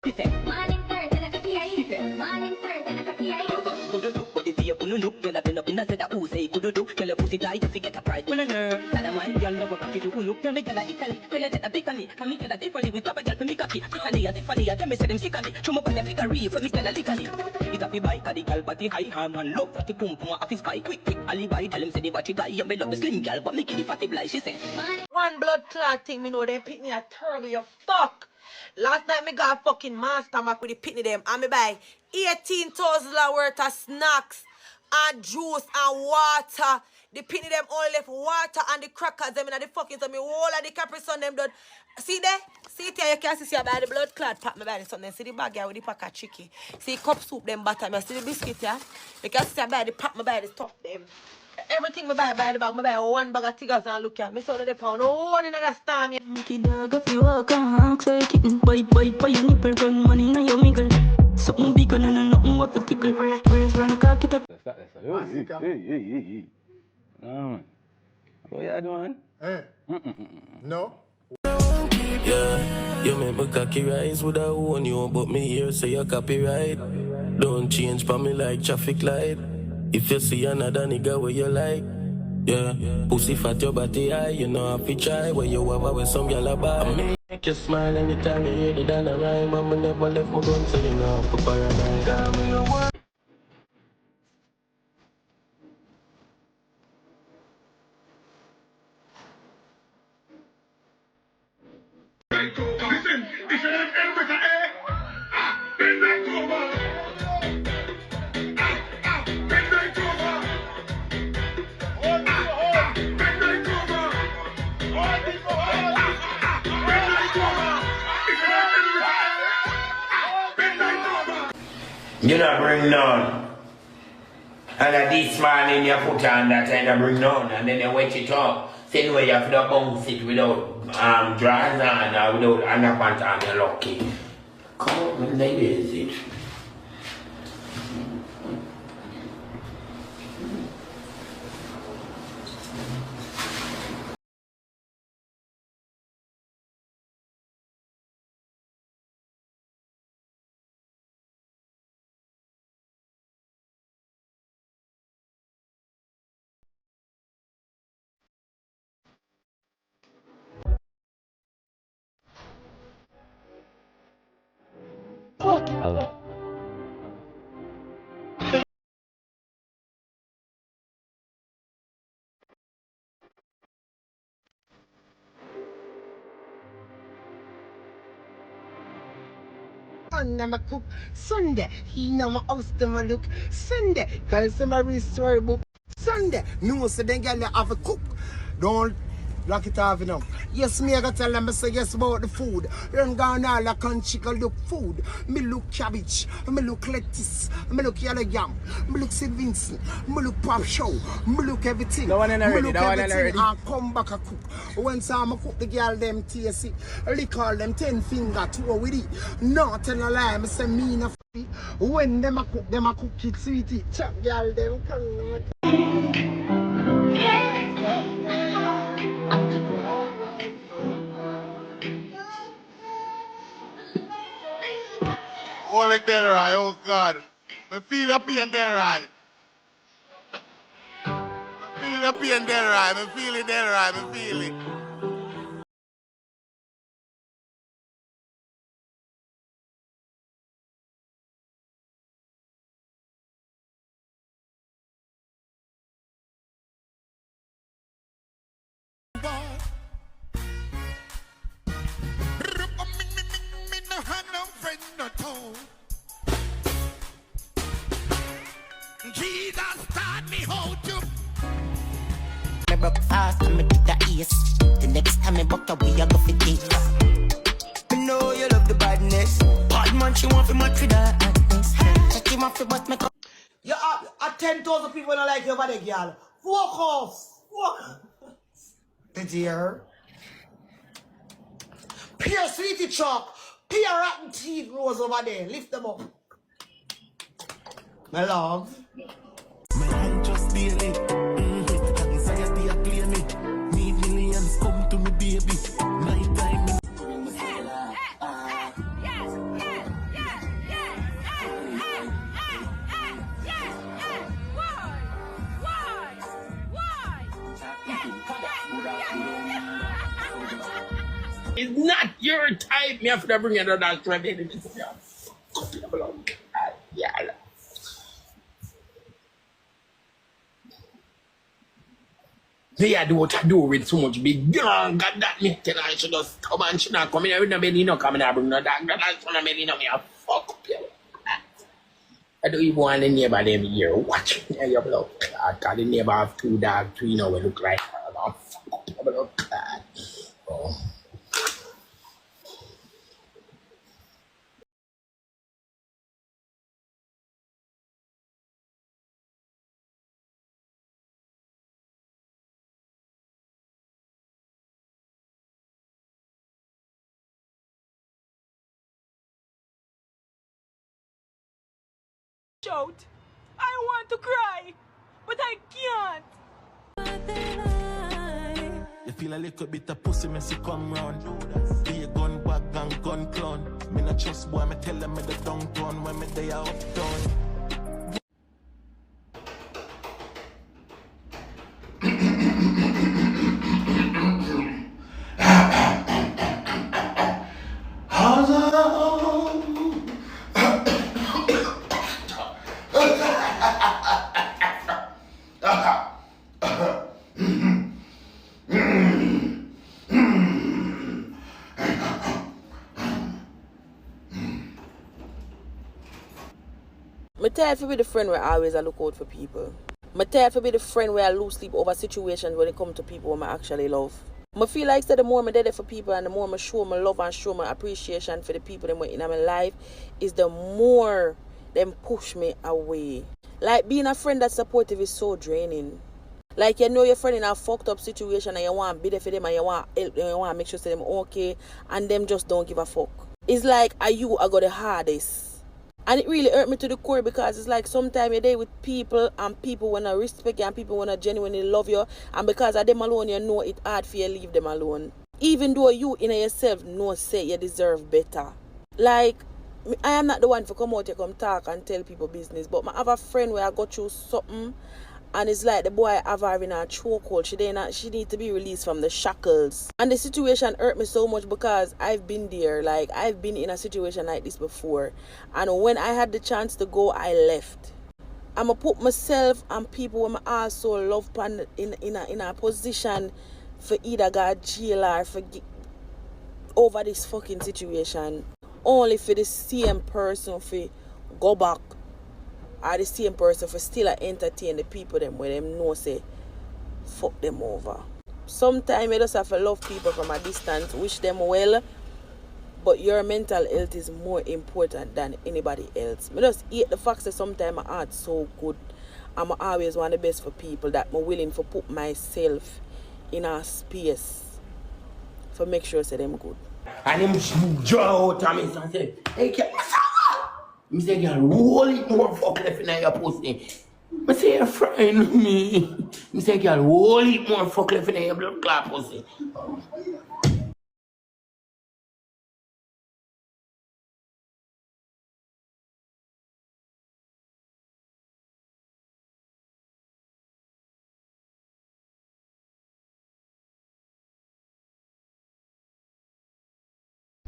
Morning bird, and I can hear. Morning bird, and I can hear. But if you couldn't look, you'll have been up in the set who say couldn't do. Tell your pussy tight to get a price. When I know that I'm one girl, never got you look. You're making like Italy. When you take a big on me, come here, differently with top of girl for me cocky. Italy, tell me say them sick on me. Show me what the figure for me tell a lickally. It's a bike, the girl, but the high hand man love that the pum pum off his sky. Quick, alibi, tell him say the watch it guy. You may love the slim girl, but make it the fatty blind, she say. One blood clot thing, me know they pick me a turtle, you fuck. Last night me got a fucking monster mac with the pitney them and me buy $18,000 worth of snacks and juice and water. The pitney them only left water and the crackers them in the fucking so me whole of the Capri Sun them done. See there? See it here, you can see about the blood clot pack me by the sun. Then see the bag here with the pack of chicken. See cup soup them bottom. See the biscuit here. You can see about the pack me by the top them. Everything me buy the bag, me buy one bag of tigers and look at me so that they found one in the storm. Monkey dog, if you walk and ask for a kitten, bite for your nipple, run money in your mingle. Something big and nothing what to tickle. Brains run cock it up. Hey. What you doing? No. Yeah, you make me cocky rise with a own you, but me here say you copyright. Don't change for me like traffic light. If you see another nigga where you like, yeah, pussy fat your body high, you know if you try where you have with some yalla bar. I make you smile anytime you hear the dana rhyme. I'ma never left my gun so you know for paradise. Got me a one. Listen, it's an elevator, bend that over. Bend that over. Bend that over. Bend that over. It's an elevator, bend that over. You not bring none. And at this morning you put on that and you bring none and then you wet it up. Same way you have to bounce it without drawers on or without underpants on, you're lucky. Come on, when they is it. Hello. Sunday, I cook Sunday. He know my house them a look Sunday. Cause some a story book Sunday. No, so then girl you have a cook. Don't lock it off, you know. Yes, me I gotta tell them I say yes about the food. Run down all the country go look food. Me look cabbage, me look lettuce, me look yellow yam, me look St. Vincent, me look pop show, me look everything. That one ain't already, look that one ain't everything already. and come back a cook. When some I cook the girl them taste it, lick all them 10 finger to with it. Not tell a lie, me say me no f***. When them a cook it sweetie. Chop girl them come. Oh, like that, right? Oh, God. I feel up here and there, right? I feel up here and there, right? I feel it there, right? I feel it. Jesus taught me how to. Me broke fast and me did the ace. The next time me buck we a go for dates. Me know you love the badness. Bad man she want fi match with that. Check him off fi bust me. You are 10,000 people don't like you over there, girl. Fuck off. Fuck. Did you hear her? Pure sweetie chalk. Pure rotten teeth rose over there. Lift them up. My love. Man, just daily. Anxiety a play me. Need millions come to me, baby. Night time. is not your type. Me have to bring you to that straight in this. Yeah. They do what I do with so much big gun. God that me tell her she just come and she not come in with no belly, no come in and bring no dog. That's one of belly, no me a fuck up you. I don't even want the neighbor them here. Watch me your blood clot. Cause the neighbor have 2 dogs, 3 now we look like her. I'll fuck up your blood clot. Oh. Shout. I want to cry, but I can't. You feel a little bit of pussy, me see come round. Be a gun bag and gun clone. Me not trust boy, me tell them me the downtown when me they are uptown. I'm tired to be the friend where I always look out for people. I'm tired to be the friend where I lose sleep over situations when it comes to people who I actually love. I feel like the more I'm there for people and the more I show my love and show my appreciation for the people that in my life is the more them push me away. Like being a friend that's supportive is so draining. Like you know your friend in a fucked up situation and you want to be there for them and you want to help them, you want to make sure them okay and them just don't give a fuck. It's like I got the hardest. And it really hurt me to the core because it's like sometimes you're there with people and people want to respect you and people want to genuinely love you. And because of them alone, you know it's hard for you to leave them alone. Even though you in yourself know say you deserve better. Like, I am not the one for come out here, come talk and tell people business. But I have a friend where I go through something and it's like the boy have her in a chokehold. She need to be released from the shackles. And the situation hurt me so much because I've been there. Like, I've been in a situation like this before. And when I had the chance to go, I left. I'm going to put myself and people who I also love in a position for either go jail or for over this fucking situation. Only for the same person for go back. Or the same person for still entertain the people them where them know say fuck them over. Sometimes you just have to love people from a distance, wish them well, but your mental health is more important than anybody else. I just hate the fact that sometimes my heart's so good. I'm always want the best for people that I'm willing to put myself in a space for make sure say them good. And him draw out of me and say, hey, get I say, girl, roll it more fuck left in your pussy. I say, you're frying me. I say, girl, roll it more fuck left in your blood clot pussy.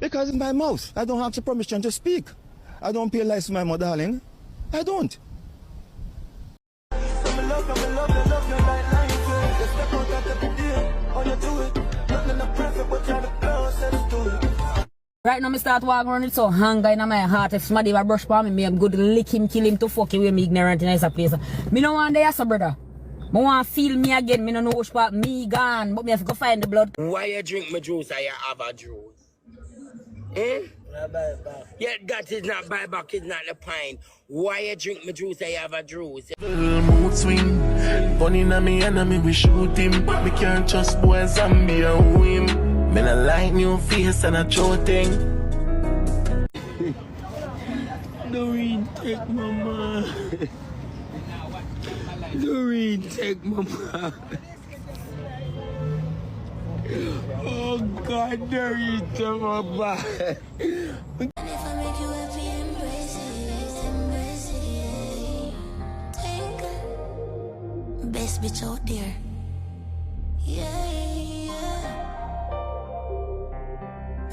Because in my mouth, I don't have the permission to speak. I don't pay lies to my mother, darling. I don't. Right now, I start walking around with so hunger in my heart. If somebody ever brush by me, I'm good to lick him, kill him, to fuck him with me ignorant in a place. Me no want there, so brother. I want to feel me again. Me no know which part me gone, but me have to go find the blood. Why you drink my juice and you have a juice? Eh? Yeah, that is not buyback, it's not the pine. Why you drink my juice and you have a juice? Mood swing. Gun inna me enemy, we shoot him. Me can't trust boy zombie and him. Me not like new face and a true thing. Doreen, take mama. Doreen, take mama. Oh God, Doreen, take mama. Best bitch out there. Yeah,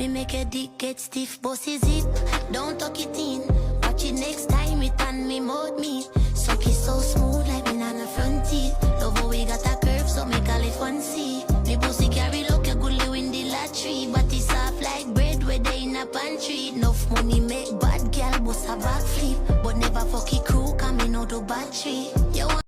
Me make a dick get stiff, bossy zip. Don't tuck it in. Watch it next time it and me mouth me. Suck it so smooth like me on the front teeth. Love how we got a curve, so me call it fancy. Me pussy carry look a good win the lottery. But it's soft like bread where they in a pantry. Enough money make bad girl bust a backflip. But never fuck it crew, come in out the battery.